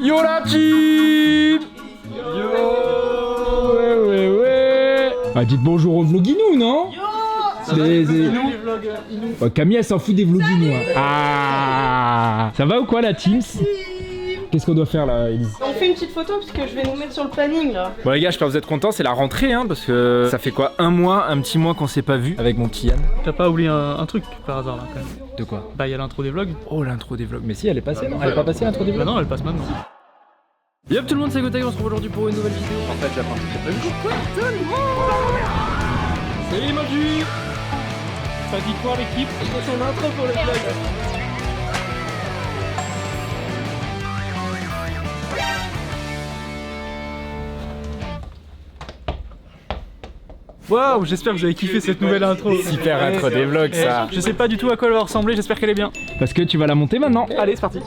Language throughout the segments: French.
Yo la team. Yo. Ouais. Ah, dites bonjour aux vloginous, non? Yo. Camille elle s'en fout des vloginous. Ah. Ça va ou quoi la team? Qu'est-ce qu'on doit faire là, Elise? On fait une petite photo parce que je vais nous mettre sur le planning là. Bon les gars, j'espère que vous êtes contents, c'est la rentrée hein, parce que ça fait quoi, un petit mois qu'on s'est pas vu avec mon petit Yann. T'as pas oublié un truc par hasard là quand même? De quoi? Bah y'a l'intro des vlogs. Oh l'intro des vlogs, mais si elle est passée non? Elle est pas passée l'intro des vlogs? Bah non, elle passe maintenant. Yop tout le monde, c'est Gotaï, on se retrouve aujourd'hui pour une nouvelle vidéo. En fait, la fin, c'est pas Coucou tout le monde. Salut les Moldus. Ça dit quoi l'équipe? C'est une intro pour le vlog. Waouh, j'espère que vous avez kiffé cette nouvelle intro. Super intro des vlogs ça. Je sais pas du tout à quoi elle va ressembler, j'espère qu'elle est bien. Parce que tu vas la monter maintenant. Allez, c'est parti.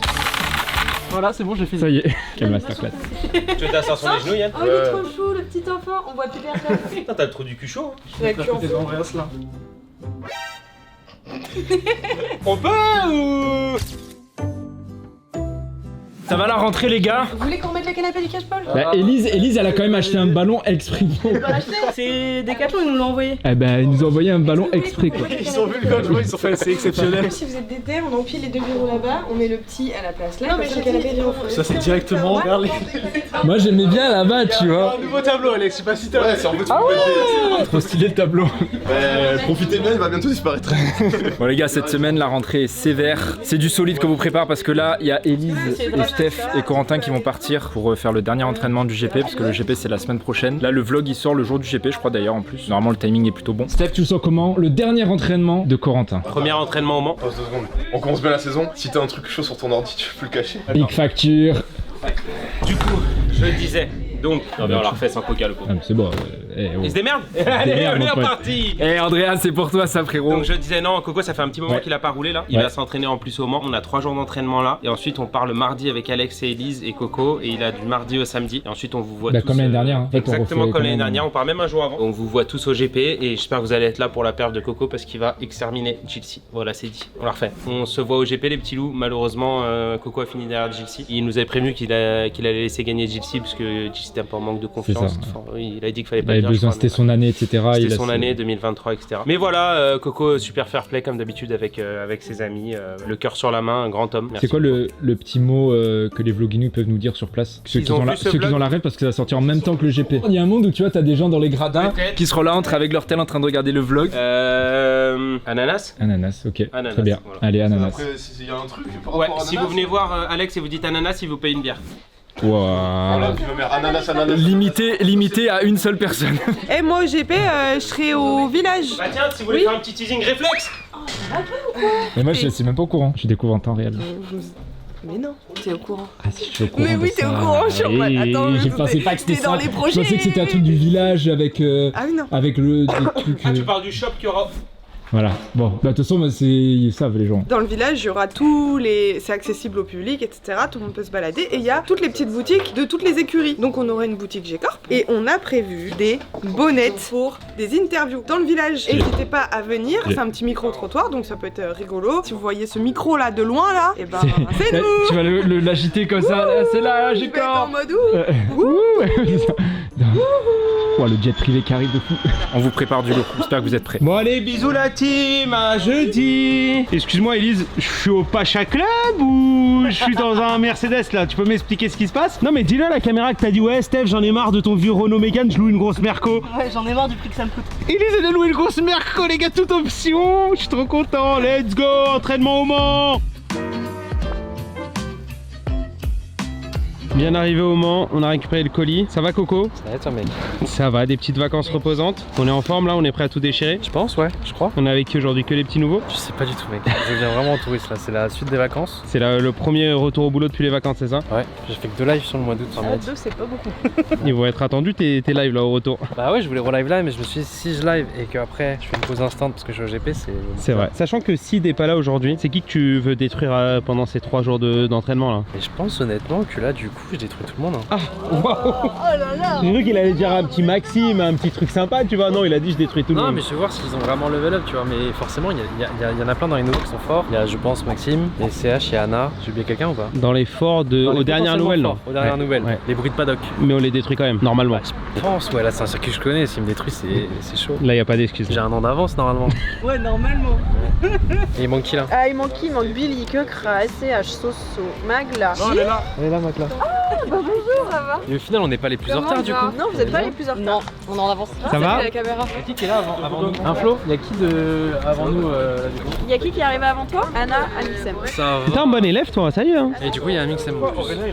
Voilà, c'est bon, j'ai fait. Ça y est, quelle masterclass. Tu veux t'asseoir sur les genoux, Yann? Oh il est trop chou le petit enfant, on voit plus personne. Putain, t'as le trou du cul chaud. La queue en feu. là. On peut ou... Ça va la rentrée les gars? Vous voulez qu'on mette le canapé du cache-Paul? Bah Elise elle a quand même acheté un ballon exprès. C'est Decathlon, ils nous l'ont envoyé. Eh ben ils nous ont envoyé un ballon exprès quoi. Ils ont vu le code, ils sont fait, c'est exceptionnel. Si vous êtes déter, on empile les deux bureaux là-bas, on met le petit à la place là, comme ça le canapé vient au feu. Ça c'est directement vers les. Moi j'aimais bien là-bas tu vois. Un nouveau tableau, Alex, je sais pas si t'as. Ouais, c'est en fait Trop stylé le tableau. profitez bien, il va bientôt disparaître. Bon les gars, cette semaine la rentrée est sévère. C'est du solide que vous prépare parce que là il y a Elise et Steph et Corentin qui vont partir pour faire le dernier entraînement du GP parce que le GP c'est la semaine prochaine. Là le vlog il sort le jour du GP je crois d'ailleurs en plus. Normalement le timing est plutôt bon. Steph, tu le sens comment le dernier entraînement de Corentin? Premier entraînement au Mans. Pause 2 secondes. On commence bien la saison. Si t'as un truc chaud sur ton ordi, tu peux le cacher. Big facture. Du coup, je le disais. Donc, non mais on la refait sans coca le coup. Ah, mais c'est bon. Il se démerde. Allez, on est reparti. Eh Andrea, c'est pour toi ça frérot. Donc je disais non, Coco ça fait un petit moment Ouais. qu'il a pas roulé là. Il va s'entraîner en plus au Mans. On a 3 jours d'entraînement là. Et ensuite on part le mardi avec Alex et Elise et Coco. Et il a du mardi au samedi. Et ensuite on vous voit Bah, tous. comme l'année dernière, en fait, on exactement refait comme l'année comme dernière. On part même un jour avant. On vous voit tous au GP. Et j'espère que vous allez être là pour la perf de Coco parce qu'il va exterminer Gilsey. Voilà, c'est dit. On la refait. On se voit au GP les petits loups. Malheureusement, Coco a fini derrière Gilsey. Il nous avait prévenu qu'il allait laisser gagner Gilsey parce que Gilsey était un peu en manque de confiance. ça. Enfin, il a dit qu'il fallait Il pas avait dire, besoin, je crois, c'était son année, etc. C'était son année 2023, etc. Mais voilà, Coco, super fair play comme d'habitude avec ses amis. Le cœur sur la main, un grand homme. Merci C'est quoi beaucoup. le petit mot que les vloginous peuvent nous dire sur place? Ceux qui ont ont vu la, ce ceux qui vlog ont la rêve parce que ça va sortir en même temps que le GP. Il y a un monde où tu vois, t'as des gens dans les gradins Peut-être. qui seront là entre avec leur tel en train de regarder le vlog. Ananas. Ananas, ok. Ananas, Très bien. voilà. Allez, ananas. Après, il y a un truc par Ouais, rapport à si ananas, vous venez voir Alex et vous dites ananas, il vous paye une bière. Voilà, Wow. tu vas mettre ananas. Limité à une seule personne. Et moi au GP, je serai au village. Bah tiens, si vous voulez faire un petit teasing réflexe. Mais moi, je suis même pas au courant. Je découvre en temps réel. Mais non, t'es au courant. Ah si, je suis au courant. Mais oui, de t'es ça. au courant, je suis en mode, Oui, attends, je mais pensais pas que c'était t'es dans ça. les Je projets. pensais que c'était un truc du village avec Ah oui, non. avec le des trucs. Ah, tu parles du shop qu'il y aura. Voilà. Bon, bah, de toute façon, c'est ils savent les gens. Dans le village, il y aura tous les... C'est accessible au public, etc. Tout le monde peut se balader. Et il y a toutes les petites boutiques de toutes les écuries. Donc on aura une boutique G-Corp. Et on a prévu des bonnettes pour des interviews dans le village. N'hésitez pas à venir. C'est un petit micro-trottoir, donc ça peut être rigolo. Si vous voyez ce micro-là de loin, là, et ben c'est nous. Tu vas l'agiter comme ça. Là, c'est là, Je vais être en G-Corp. mode Oh, le jet privé qui arrive de fou. On vous prépare du lot. J'espère que vous êtes prêts. Bon allez, bisous la team, à jeudi. Excuse-moi Elise, je suis au Pacha Club ou je suis dans un Mercedes là? Tu peux m'expliquer ce qui se passe? Non mais dis-le à la caméra que t'as dit ouais Steph, j'en ai marre de ton vieux Renault Mégane, je loue une grosse Merco. Ouais, j'en ai marre du prix que ça me coûte. Elise elle a loué une grosse Merco les gars, toute option. Je suis trop content, let's go, entraînement au Mans. Bien arrivé au Mans, on a récupéré le colis. Ça va Coco? Ça va être un mec. Ça va, des petites vacances reposantes. On est en forme là, on est prêt à tout déchirer. Je pense, ouais, je crois. On est avec qui aujourd'hui? Que les petits nouveaux? Je sais pas du tout, mec. Je viens vraiment en touriste là, c'est la suite des vacances. C'est le premier retour au boulot depuis les vacances, c'est ça? Ouais, j'ai fait que 2 lives sur le mois d'août. Deux, c'est pas beaucoup. Ils vont être attendus tes lives là au retour. Bah ouais, je voulais relive là, mais je me suis dit si je live et qu'après je fais une pause instant parce que je suis au GP, C'est vrai. Sachant que Sid est pas là aujourd'hui, c'est qui que tu veux détruire pendant ces 3 jours d'entraînement là? Et je pense honnêtement que là, du coup, je détruis tout le monde. Hein. J'ai cru qu'il allait dire un petit Maxime, un petit truc sympa, tu vois. Non, il a dit je détruis tout le Non, monde. mais je vais voir s'ils ont vraiment level up, tu vois. Mais forcément, il y en a plein dans les nouveaux qui sont forts. Il y a, je pense, Maxime, il y a CH, il y a Anna. J'ai oublié quelqu'un ou pas? Dans les forts aux dernières nouvelles, non. Aux dernières nouvelles. Ouais. Les bruits de paddock. Mais on les détruit quand même, normalement. Je pense, ouais, là c'est un circuit que je connais. S'il me détruit, c'est chaud. Là, y a pas d'excuse. J'ai un an d'avance normalement. Ouais, normalement. Et il manque qui là? Ah, il manque qui? Il manque Billy, Kekra, SCH, Soso, Magla. Non, elle est là. Elle est là, Macla. Bonjour, ça va? Et au final, on n'est pas les plus en retard du coup. Non, vous êtes pas les plus en retard. Non, on est en avance. Ça va? La caméra. Il y a qui est là avant nous? Un Flo? Il y a qui avant nous là, du coup? Il y a qui est arrivé avant toi? Anna, Anixem. Ça va. T'es un bon élève, toi, ça y est. Hein. Et du coup, il y a un mix en plus.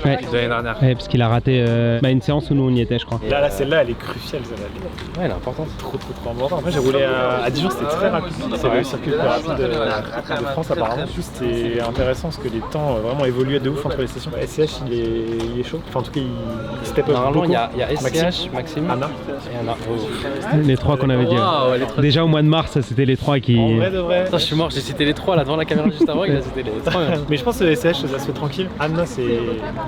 Ouais. De l'année dernière. Ouais, parce qu'il a raté une séance où nous on y était, je crois. Là, celle-là, elle est cruciale, celle-là. Ouais, elle est importante. Trop importante. Moi, j'ai roulé à Dijon, c'était très rapide. C'est le circuit le plus rapide de France, apparemment. En plus, c'était intéressant parce que les temps vraiment évoluaient de ouf entre les stations. SCH, il est chaud. Enfin, en tout cas, il step up. Normalement, beaucoup. il y a SCH, Maxime, Anna. et Anna. Oh. Les trois qu'on avait dit. Wow, les trois. Déjà au mois de mars, c'était les trois qui. En vrai de vrai. Attends, je suis mort, j'ai cité les trois là devant la caméra juste avant, il a cité les trois. Mais je pense que SCH, ça se fait tranquille. Anna, c'est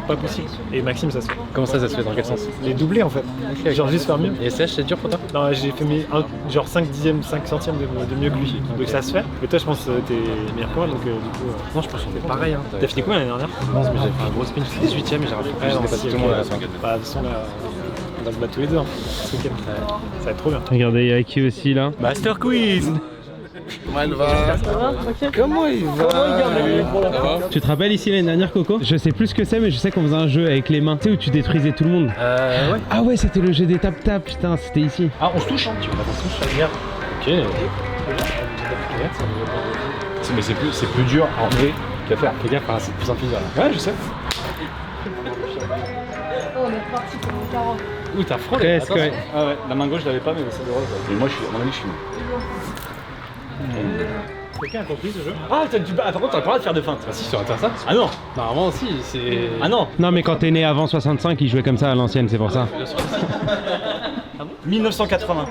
pas possible. Et Maxime, ça se fait. Comment ça se fait? Dans quel sens? Les doublés, en fait. Genre, juste faire mieux. Et SCH, c'est dur pour toi? Non, j'ai fait genre 5 dixièmes, 5 centièmes de mieux que lui. Donc ça se fait. Mais toi, je pense que t'es meilleur que moi, donc du coup. Non, je pense qu'on fait pareil. Hein. T'as fini combien l'année dernière? Mais j'ai fait un gros spin, je suis 18ème et j'ai rattrapé, j'ai dépassé tout le monde à la fin. Bah, de toute façon, là, on va se battre tous les deux. Hein, ce week-end. Ça va être trop bien. Regardez, il y a qui aussi là? Master Quiz. Comment elle va? Comment il va? Tu te rappelles ici l'année dernière, Coco? Je sais plus ce que c'est, mais je sais qu'on faisait un jeu avec les mains. Tu sais où tu détruisais tout le monde? Ouais. Ah ouais, c'était le jeu des tap-tap, putain, c'était ici. Ah, on se touche, hein? Tu vois, on se touche. Regarde. Ok. Mais c'est plus dur en vrai qu'à faire. Fais gaffe, c'est de plus en plus dur là. Ouais, je sais. On est parti pour mon 40. Ouh, t'as frôlé. Presque, ouais. Ah ouais, la main gauche je l'avais pas, mais c'est drôle. Et moi, à mon avis, je suis. Quelqu'un a compris ce jeu? Ah, par contre, t'as pas le droit de faire de feinte. Bah si, tu faire ça. Ah non. Normalement aussi, c'est... Ah non. Non, mais quand t'es né avant 65, ils jouaient comme ça à l'ancienne, c'est pour ça. 1980.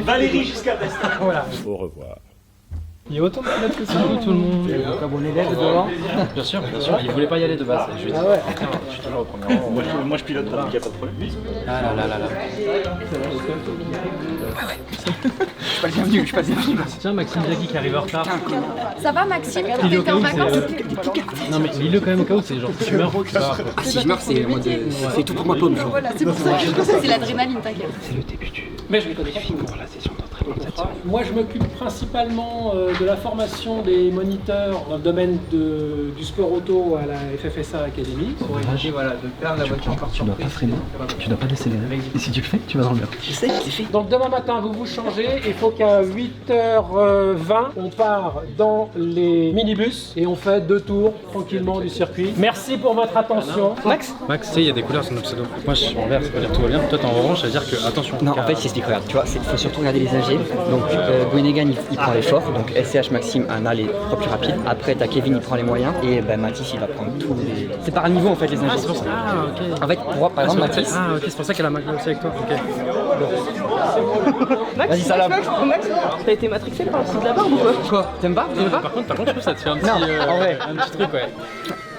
Valérie Giscard d'Estaing. Voilà. Au revoir. Il y a autant de pilotes que ça. Salut tout le monde. Comme on élève devant. Bien sûr. Il voulait pas y aller de base. Je lui ai dit, je suis toujours au premier rang. Moi, je pilote, donc il y a pas de problème. Ah là. Je suis pas le bienvenu. Tiens, Maxime Diagui qui arrive en retard. Ça va Maxime? Il est au T'étais cas en où, vacances? Non mais lis-le quand même au cas où, c'est genre si tu meurs, tu vas. Ah si je meurs c'est tout pour ma pomme. Voilà, c'est pour ça que c'est l'adrénaline, t'inquiète. C'est le début du... Mais je les connais. pour la session d'entraînement cette semaine. Moi, je m'occupe principalement de la formation des moniteurs dans le domaine du sport auto à la FFSA Academy. Pour éviter voilà, de perdre la voiture par surprise. Tu dois pas freiner, tu dois pas décélérer. Et si tu le fais, tu vas dans le mur. Je sais, c'est fait. Donc demain matin, vous vous changez. Il faut qu'à 8h20, on part dans les minibus et on fait 2 tours tranquillement du circuit. Merci pour votre attention. Max? Max, tu sais, il y a des couleurs sur nos pseudos. Moi, je suis en vert, ça veut dire tout va bien. Toi, t'es en orange, ça veut dire que attention. Non, en fait, j'explique, regarde, tu vois, il faut surtout regarder les AG. Donc, Gwenegan, il prend les forts. Donc, SCH, Maxime, Anna, les trois plus rapides. Après, t'as Kevin, il prend les moyens. Et Mathis, il va prendre tous les. C'est par niveau, en fait, les AG. Ah, c'est pour ça. Ah, ok. En fait, par exemple, Mathis. Ah, ok, c'est pour ça qu'elle a Max aussi avec toi. Ok. Vas-y, Salam. T'as été matrixé par le site de la barbe ou quoi? Quoi? T'aimes pas? Par contre, je trouve que ça te fait un petit, en vrai. un petit truc, ouais.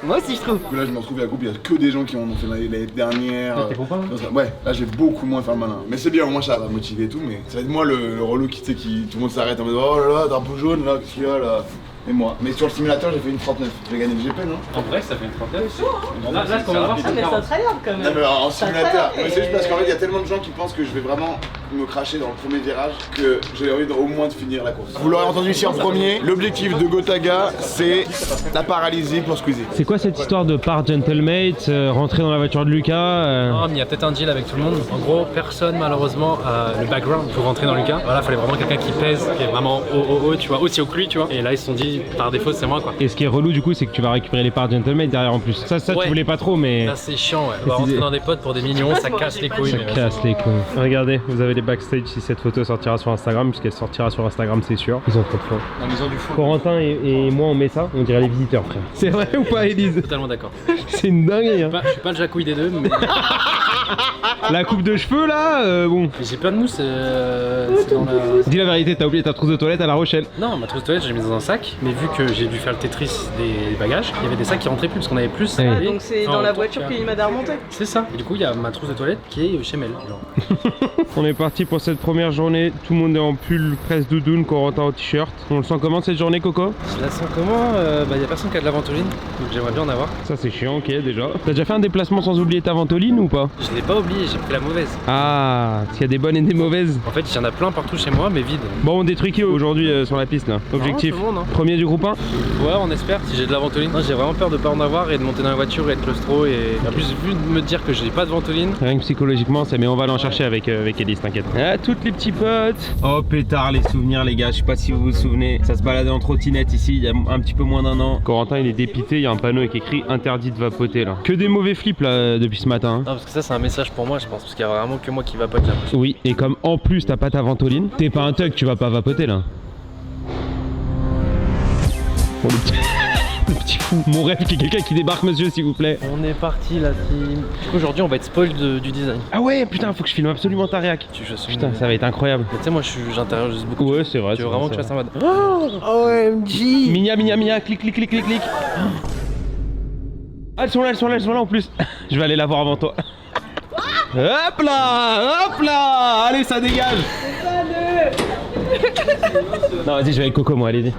Moi aussi, je trouve. Là, je me retrouve à la coupe, il y a que des gens qui en ont fait l'année dernière. T'es content? Ouais, là, j'ai beaucoup moins fait le malin. Mais c'est bien, au moins, ça va motiver et tout. Mais ça va être moi le relou qui, tu sais, tout le monde s'arrête en mode oh là là, drapeau jaune, là, qu'est-ce qu'il y a là? Et moi. Mais sur le simulateur, j'ai fait une 39. J'ai gagné le GP, non? En vrai, ça fait une trentaine. Là, ce qu'on va voir, c'est Mais c'est très grave quand même. Non, mais en simulateur. très Mais c'est juste parce qu'en fait, il y a tellement de gens qui pensent que je vais vraiment me cracher dans le premier virage que j'ai envie au moins de finir la course. Vous l'aurez entendu ici en premier, l'objectif de Gotaga, c'est la paralysie pour Squeezie. C'est quoi cette histoire de part Gentlemate, rentrer dans la voiture de Lucas Non, mais il y a peut-être un deal avec tout le monde. En gros, personne malheureusement a le background pour rentrer dans Lucas. Voilà, fallait vraiment quelqu'un qui pèse, qui est vraiment haut, tu vois, aussi haut que lui, tu vois. Et là, ils se sont dit, par défaut, c'est moi, quoi. Et ce qui est relou du coup, c'est que tu vas récupérer les parts Gentlemate derrière en plus. Ça Ouais. tu voulais pas trop, mais. Là, c'est chiant, ouais. On va rentrer dans des potes pour des millions, ça casse les couilles. Ça mais casse les couilles. Regardez, vous avez les backstage si cette photo sortira sur Instagram, puisqu'elle sortira sur Instagram, c'est sûr. Ils ont trop de fun. Non, mais ils ont du fou. Corentin et moi, on met ça, on dirait les visiteurs, frère. C'est vrai ou pas, Elise? Totalement d'accord. C'est une dinguerie, hein. Je suis pas le jacouille des deux, mais. La coupe de cheveux là, bon. J'ai plein de mousse, c'est dans la... Dis la vérité, t'as oublié ta trousse de toilette à La Rochelle. Non, ma trousse de toilette, j'ai mis dans un sac, mais vu que j'ai dû faire le Tetris des bagages, il y avait des sacs qui rentraient plus parce qu'on avait plus. Ah, donc c'est dans la voiture qu'il m'a remonté. C'est ça. Et du coup, il y a ma trousse de toilette qui est chez Mel. Genre. On est parti pour cette première journée. Tout le monde est en pull, presse doudoune, Corentin en t-shirt. On le sent comment cette journée, Coco? Je la sens comment? Il y a personne qui a de la ventoline, donc j'aimerais bien en avoir. Ça c'est chiant, ok déjà. T'as déjà fait un déplacement sans oublier ta ventoline ou pas? Je l'ai pas oublié, j'ai pris la mauvaise. Ah, parce qu'il y a des bonnes et des mauvaises. En fait, il y en a plein partout chez moi, mais vide. Bon, on détruit qui aujourd'hui sur la piste là? Objectif tout le monde, hein. Premier du groupe 1? Ouais, on espère, si j'ai de la ventoline. Non, j'ai vraiment peur de pas en avoir et de monter dans la voiture et être claustro. Et en plus, vu de me dire que j'ai pas de ventoline. Rien que psychologiquement, mais on va l'en chercher avec Elise, t'inquiète. Ah, toutes les petits potes. Oh pétard, les souvenirs les gars, je sais pas si vous vous souvenez. Ça se baladait en trottinette ici il y a un petit peu moins d'1 an. Corentin il est dépité, il y a un panneau avec écrit interdit de vapoter là. Que des mauvais flips là depuis ce matin. Hein. Non, parce que ça c'est un message pour moi, je pense, parce qu'il y a vraiment que moi qui vapote. Oui, et comme en plus t'as pas ta ventoline, t'es pas un thug, tu vas pas vapoter là. Oh, le petit fou. Mon rêve qu'il y ait quelqu'un qui débarque, monsieur, s'il vous plaît. On est parti la team. Du coup, aujourd'hui, on va être spoil du design. Ah ouais, putain, faut que je filme absolument ta réac. Putain, ça va être incroyable. Tu sais, moi, j'intérieuse beaucoup. Ouais, c'est vrai. Tu veux vraiment que je fasse un mode. Oh, OMG. Minia, clic. Ah, elles sont là en plus. Je vais aller la voir avant toi. Hop là. Allez, ça dégage. Non, vas-y, je vais avec Coco, moi, allez.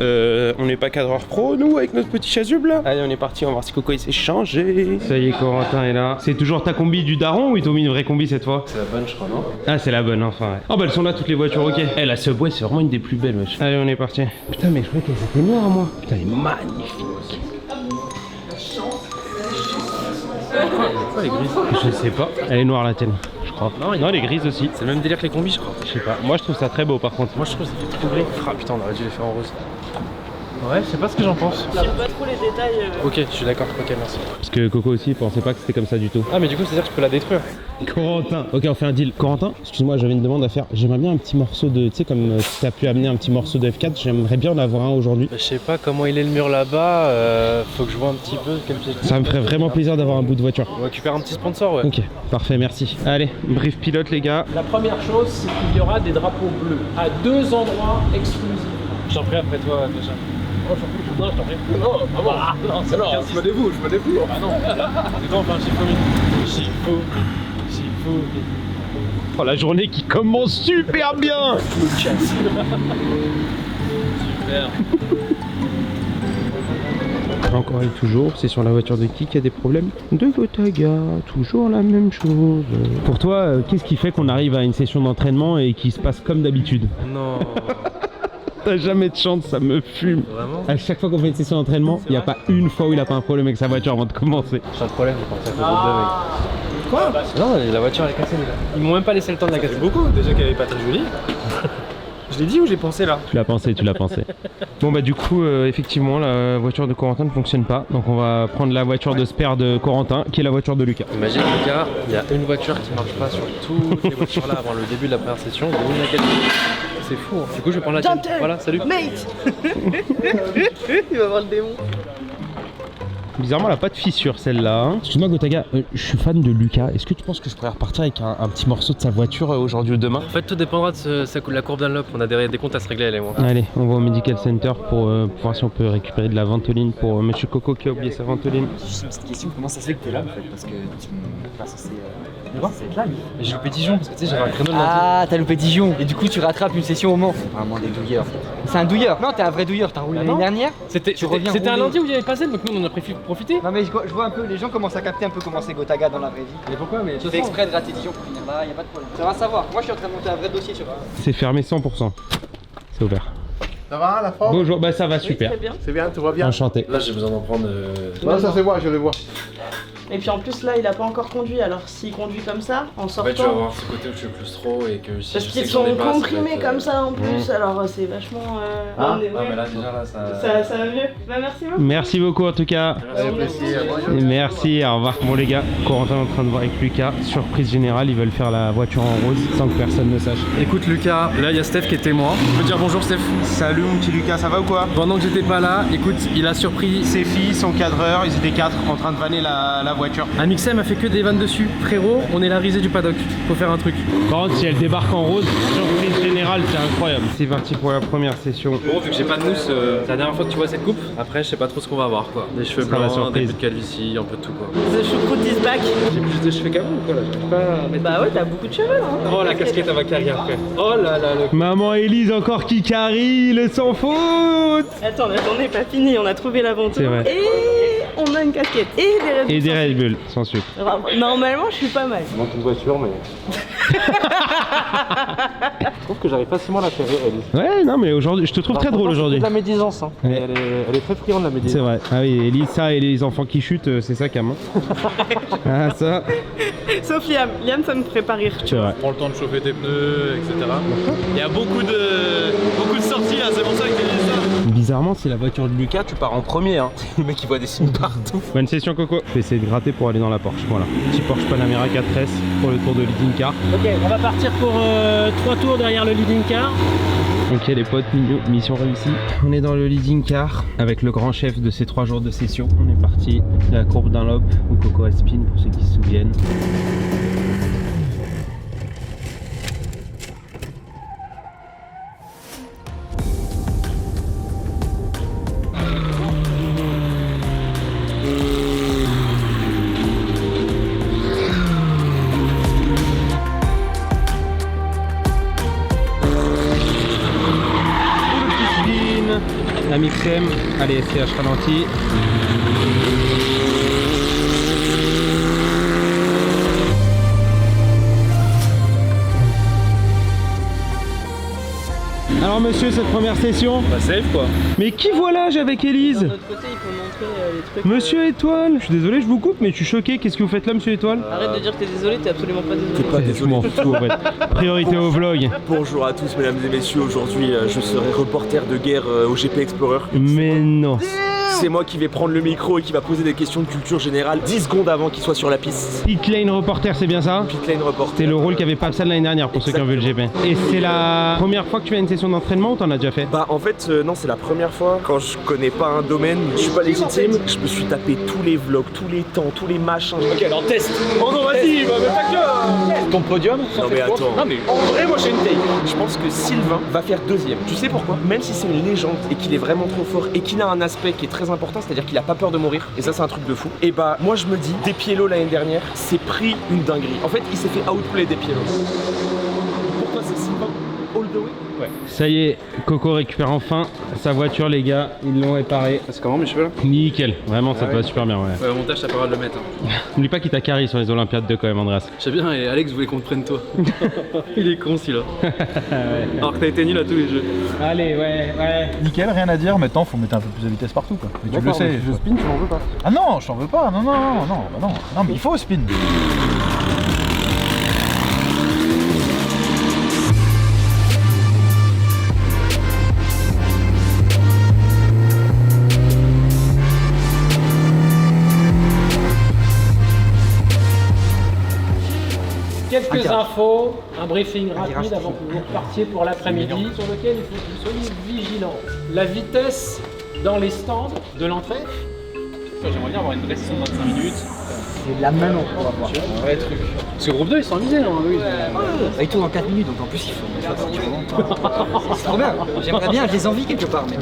On n'est pas cadreur pro, nous, avec notre petit chasuble là. Allez, on est parti, on va voir si Coco il s'est changé. Ça y est, Corentin est là. C'est toujours ta combi du daron ou ils t'ont mis une vraie combi cette fois? C'est la bonne, je crois, non? Ah, c'est la bonne, enfin, ouais. Oh, bah, elles sont là, toutes les voitures, ok. Eh, la Subway, c'est vraiment une des plus belles, wesh. Allez, on est parti. Putain, mais je croyais qu'elles étaient noires, moi. Putain, elle est magnifique. Pourquoi elle est grise? Je sais pas. Elle est noire, la tienne. Non, elle est grise aussi. C'est le même délire que les combis, je crois. Je sais pas. Moi, je trouve ça très beau par contre. Moi, je trouve que ça fait trop gris. Ah putain, on aurait dû les faire en rose. Ouais, je sais pas ce que j'en pense. J'aime pas trop les détails. Ok, je suis d'accord. Ok, merci. Parce que Coco aussi pensait pas que c'était comme ça du tout. Ah, mais du coup, c'est-à-dire que je peux la détruire. Corentin. Ok, on fait un deal. Corentin, excuse-moi, j'avais une demande à faire. J'aimerais bien un petit morceau de. Tu sais, comme tu as pu amener un petit morceau de F4, j'aimerais bien en avoir un aujourd'hui. Je sais pas comment il est le mur là-bas. Faut que je vois un petit peu. Ça me ferait vraiment plaisir d'avoir un bout de voiture. On récupère un petit sponsor, ouais. Ok, parfait, merci. Allez, brief pilote, les gars. La première chose, c'est qu'il y aura des drapeaux bleus à 2 endroits exclusifs. Je t'en prie après toi, déjà. Oh, non, je t'en prie. Non, ah bon, ah, non, c'est alors, je me dévoue. Ah non. C'est toi, on fait un Shifumi. Oh, la journée qui commence super bien. Super. Encore et toujours, c'est sur la voiture de qui qu'il y a des problèmes? De Gotaga, toujours la même chose. Pour toi, qu'est-ce qui fait qu'on arrive à une session d'entraînement et qu'il se passe comme d'habitude? Non. T'as jamais de chance, ça me fume. Vraiment? À chaque fois qu'on fait une session d'entraînement, il n'y a pas une fois où il a pas un problème avec sa voiture avant de commencer. J'ai un problème, j'ai pensé à cause de mec. Quoi? Non, la voiture elle est cassée déjà. Ils m'ont même pas laissé le temps de la casser. Beaucoup, déjà qu'elle est pas très jolie. Je l'ai dit ou j'ai pensé là? Tu l'as pensé. Bon bah du coup effectivement la voiture de Corentin ne fonctionne pas. Donc on va prendre la voiture de spare de Corentin qui est la voiture de Lucas. Imagine Lucas, il y a une voiture qui marche pas sur toutes les voitures là avant le début de la première session. C'est fou. Hein. Du coup je vais prendre la tienne. Voilà, salut. Mate. Il va voir le démon. Bizarrement, elle a pas de fissure celle-là. Hein. Excuse-moi, Gotaga, je suis fan de Lucas. Est-ce que tu penses que je pourrais repartir avec un petit morceau de sa voiture aujourd'hui ou demain? En fait, tout dépendra de la courbe Dunlop. On a des comptes à se régler, elle et moi. Allez, on va au Medical Center pour voir si on peut récupérer de la ventoline pour Monsieur Coco qui a oublié sa ventoline. Juste une petite question, comment ça se fait que t'es là en fait? Parce que tu n'es pas censé être là, lui. Mais j'ai loupé Dijon parce que tu sais, j'avais un créneau de Ah, t'as loupé Dijon. Et du coup, tu rattrapes une session au Mans. C'est vraiment des douilleurs. C'est un douilleur. Non, t'es un vrai douilleur. T'as roulé l'année dernière. C'était un lundi où il y avait pas celle, donc nous on en a profité. Non, mais je vois un peu, les gens commencent à capter un peu comment c'est Gotaga dans la vraie vie. Mais pourquoi? Mais tu fais exprès de rater Dijon pour venir là, y a pas de problème. Ça va savoir. Moi, je suis en train de monter un vrai dossier sur ça. C'est fermé 100%. C'est ouvert. Ça va la forme? Bonjour, bah ça va super. Très bien. C'est bien, tu vois bien? Enchanté. Là j'ai besoin d'en prendre. Non, ça c'est moi, je le vois. Et puis en plus là il a pas encore conduit, alors s'il conduit comme ça, en sortant... En fait tu vas avoir ce côté où je suis plus trop et que si parce je sais qu'ils que j'en ai sont pas, comprimés comme ça en plus, alors c'est vachement... Ah, mais là déjà là ça va mieux. Bah merci beaucoup. Merci beaucoup en tout cas. Merci, au revoir. Bon les gars, Corentin est en train de voir avec Lucas. Surprise générale, ils veulent faire la voiture en rose sans que personne ne sache. Écoute Lucas, là il y a Steph qui est témoin. Je peux dire bonjour Steph. Salut mon petit Lucas, ça va ou quoi? Pendant que j'étais pas là, écoute, il a surpris ses filles, son cadreur, ils étaient 4 en train de vanner la voiture. Un XM a fait que des vannes dessus. Frérot, on est la risée du paddock. Faut faire un truc. Par contre, si elle débarque en rose, surprise générale, c'est incroyable. C'est parti pour la première session. Bon, vu que j'ai pas de mousse, c'est la dernière fois que tu vois cette coupe. Après, je sais pas trop ce qu'on va avoir quoi. Des cheveux blancs, des peu de calvitie, un peu de tout quoi. The choucroute is back. J'ai plus de cheveux qu'avant ou quoi là? Bah ouais, t'as beaucoup de cheveux là. Hein. Oh la casquette à ma carrière frère. Oh là là le... Maman Elise encore qui carie, le sans faute. Attends, on n'est pas fini, on a trouvé l'aventure. C'est vrai. Et on a une casquette. Et des Red Bull. Et des Red Bull, sans sucre. Normalement, je suis pas mal. Il manque une voiture mais... Je trouve que j'arrive facilement à la faire Elise. Ouais, non mais aujourd'hui, je te trouve très drôle aujourd'hui. C'est de la médisance hein. Ouais. Elle est très friande la médisance. C'est vrai. Ah oui, Elise, ça et les enfants qui chutent, c'est ça Cam. Ah ça. Sauf Liam. Liam, ça me ferait pas rire. C'est vrai. Prends le temps de chauffer tes pneus, etc. Il y a beaucoup de sorties là, c'est pour ça que j'ai dit ça. Bizarrement, c'est la voiture de Lucas. Lucas, tu pars en premier, hein. Le mec il voit des signes partout. Bonne session Coco. Je vais essayer de gratter pour aller dans la Porsche. Voilà. Petit Porsche Panamera 4S pour le tour de leading car. Ok, on va partir pour 3 tours derrière le leading car. Ok les potes, mission réussie. On est dans le leading car avec le grand chef de ces 3 jours de session. On est parti de la courbe Dunlop où Coco spin pour ceux qui se souviennent. La mixem, allez SCH ralenti. Alors monsieur, cette première session. Bah safe quoi. Mais qui volage avec Elise? De l'autre côté, il faut montrer les trucs. Monsieur Étoile. Je suis désolé, je vous coupe, mais je suis choqué. Qu'est-ce que vous faites là, monsieur Étoile? Arrête de dire que t'es désolé, t'es absolument pas désolé. T'es pas désolé. Je m'en fous en fait. Priorité au vlog. Bonjour à tous mesdames et messieurs, aujourd'hui je serai reporter de guerre au GP Explorer. Mais non. C'est moi qui vais prendre le micro et qui va poser des questions de culture générale 10 secondes avant qu'il soit sur la piste. Pit lane reporter, c'est bien ça? Pit lane reporter. C'est le rôle qu'avait Papsal l'année dernière pour ceux qui ont vu le GP. Et c'est la première fois que tu fais une session d'entraînement ou t'en as déjà fait? Bah en fait non, c'est la première fois. Quand je connais pas un domaine, je suis pas légitime, je me suis tapé tous les vlogs, tous les temps, tous les machins. Ok, alors test. Oh non, vas-y, bah, mais pas que. Ton podium? Non mais attends. Non mais en vrai, moi j'ai une take. Je pense que Sylvain va faire deuxième. Tu sais pourquoi? Même si c'est une légende et qu'il est vraiment trop fort et qu'il a un aspect qui est très important, c'est-à-dire qu'il a pas peur de mourir, et ça c'est un truc de fou. Et bah moi je me dis, Despiello l'année dernière s'est pris une dinguerie. En fait il s'est fait outplay Despiello. Pourquoi c'est Sylvain all the way? Ouais. Ça y est, Coco récupère enfin sa voiture les gars, ils l'ont réparée. C'est comment mes cheveux là? Nickel, vraiment ça te va super bien ouais. Ouais, au montage t'as pas le droit de le mettre. Hein. N'oublie pas qu'il t'a carré sur les Olympiades 2 quand même Andreas. Je sais bien, et Alex voulait qu'on te prenne toi. Il est con celui-là. Ouais. Alors que t'as été nul à tous les jeux. Allez ouais. Nickel, rien à dire, maintenant faut mettre un peu plus de vitesse partout quoi. Mais tu le sais. Je spin, tu m'en veux pas. Ah non, je t'en veux pas, non, mais il faut spin. Quelques infos, un briefing rapide avant que vous repartiez pour l'après-midi sur lequel il faut que vous soyez vigilants. La vitesse dans les stands de l'entrée. J'aimerais bien avoir une vraie session de 25 minutes. C'est la main qu'on va voir. Un vrai truc. Parce que groupe 2 ils sont amusés hein, oui. Ils tournent en 4 minutes donc en plus il faut. C'est trop bien. J'aimerais bien, je les envie quelque part mais.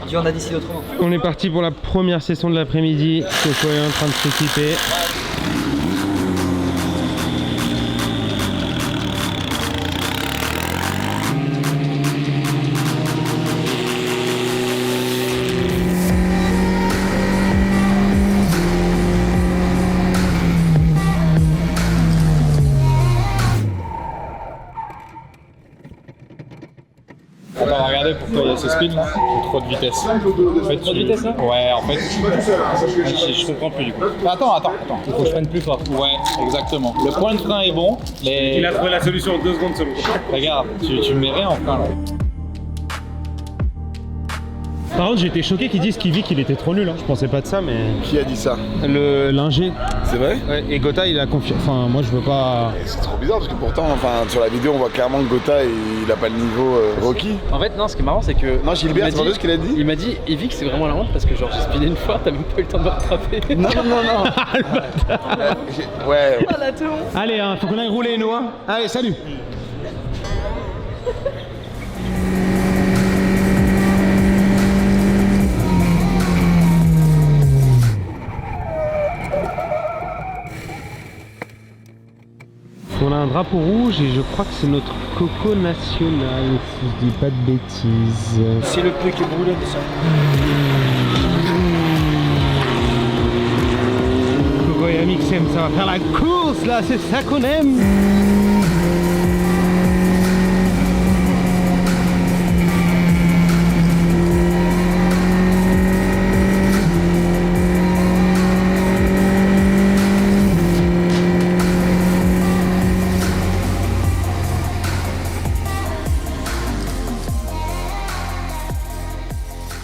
Dieu en a décidé autrement. On est parti pour la première session de l'après-midi. Coco est en train de s'équiper. On va regarder pourquoi il y a ce speed là. Trop de vitesse. En fait, trop de vitesse là? Ouais, en fait, je comprends plus du coup. Attends. Il faut que je freine plus fort. Ouais, exactement. Le point de frein est bon, mais. Il a trouvé la solution en 2 secondes seulement. Regarde, tu me mets rien en frein là. Par contre, j'étais choqué qu'ils disent qu'Yvick il était trop nul. Hein. Je pensais pas de ça, mais. Qui a dit ça? Le l'ingé. C'est vrai? Ouais, et Gotha il a confié. Enfin, moi je veux pas. C'est trop bizarre parce que pourtant, enfin, sur la vidéo, on voit clairement que Gotha il a pas le niveau Rocky. En fait, non, ce qui est marrant, c'est que. Non, Gilbert, c'est pas ce qu'il a dit? Il m'a dit, Yvick, c'est vraiment la honte parce que genre j'ai speedé une fois, t'as même pas eu le temps de me rattraper. Non. Ouais. Oh la teon. Allez, hein, faut qu'on aille rouler, nous. Hein. Allez, salut. On a un drapeau rouge et je crois que c'est notre coco national, si je dis pas de bêtises. C'est le peu qui est brûlé de ça. Coco et Amixem, ça va faire la course là, c'est ça qu'on aime.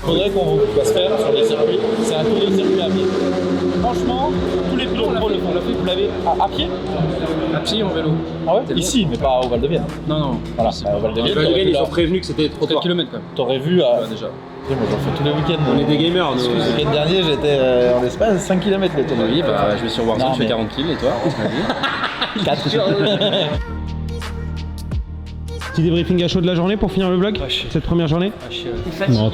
Faudrait qu'on se faire sur les circuits, c'est un tour de circuit à pied. Franchement, tous les pilotes pro le font. Vous l'avez à pied? À pied en vélo. Ah ouais? Ici, mais pas au Val de Vienne. Non. Voilà, au Val de Vienne, ils ont prévenu que c'était trop 4 km quand même. T'aurais vu Déjà. Moi j'en fais tous les week-ends. On est des gamers, nous. Le week-end dernier, j'étais en Espagne, 5 km les tours. Oui, bah je vais sur Warzone, Non, je fais mais- 40 kills et toi? 4. Petit débriefing à chaud de la journée pour finir le vlog, cette première journée. Non,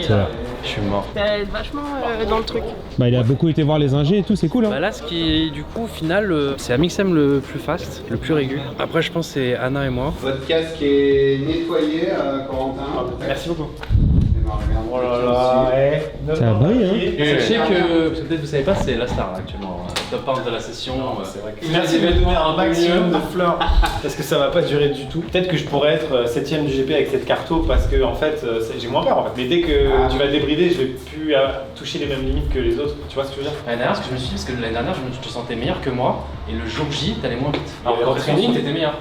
Je suis mort. T'as être vachement dans le truc. Bah il a beaucoup été voir les ingés et tout, c'est cool hein. Bah là, ce qui est du coup au final, c'est Amixem le plus fast, le plus régulier. Après, je pense que c'est Anna et moi. Votre casque est nettoyé, Corentin. Merci beaucoup. Oh là là, Ça a brillé hein. Sachez que, parce que peut-être vous savez pas, c'est la star là, actuellement. Top 1 de la session. C'est vrai que Merci de me donner un maximum de fleurs parce que ça va pas durer du tout. Peut-être que je pourrais être 7ème du GP avec cette carto parce que en fait j'ai moins peur en fait. Mais dès que tu vas débrider, je vais plus toucher les mêmes limites que les autres. Tu vois ce que je veux dire? L'année dernière, ce que je me suis dit, parce que l'année dernière, je te sentais meilleur que moi, et le jour J, t'allais moins vite. Alors qu'en training, t'étais meilleur.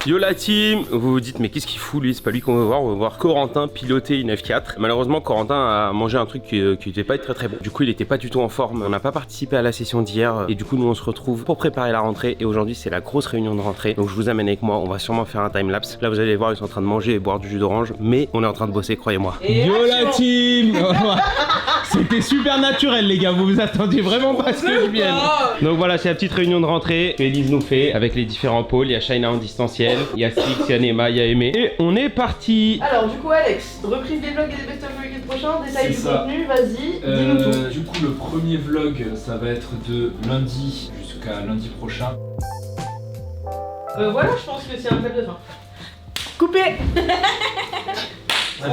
Yo la team, vous vous dites mais qu'est-ce qu'il fout lui, c'est pas lui qu'on veut voir, on veut voir Corentin piloter une F4. Malheureusement Corentin a mangé un truc qui était pas très bon. Du coup il était pas du tout en forme, on n'a pas participé à la session d'hier et du coup nous on se retrouve pour préparer la rentrée et aujourd'hui c'est la grosse réunion de rentrée. Donc je vous amène avec moi, on va sûrement faire un timelapse. Là vous allez voir ils sont en train de manger et boire du jus d'orange, mais on est en train de bosser, croyez-moi. Yo la team. C'était super naturel les gars, vous vous attendiez vraiment pas à ce que je vienne. Donc voilà, c'est la petite réunion de rentrée que Elise nous fait avec les différents pôles. Il y a Shaina en distanciel, il y a Six, il y a Nema, il y a Aimé. Et on est parti. Alors du coup Alex, reprise des vlogs et des best-of le week-end prochain, détail du contenu, vas-y, dis-nous tout. Du coup, le premier vlog, ça va être de lundi jusqu'à lundi prochain. Voilà, je pense que c'est un clap de fin. Coupé.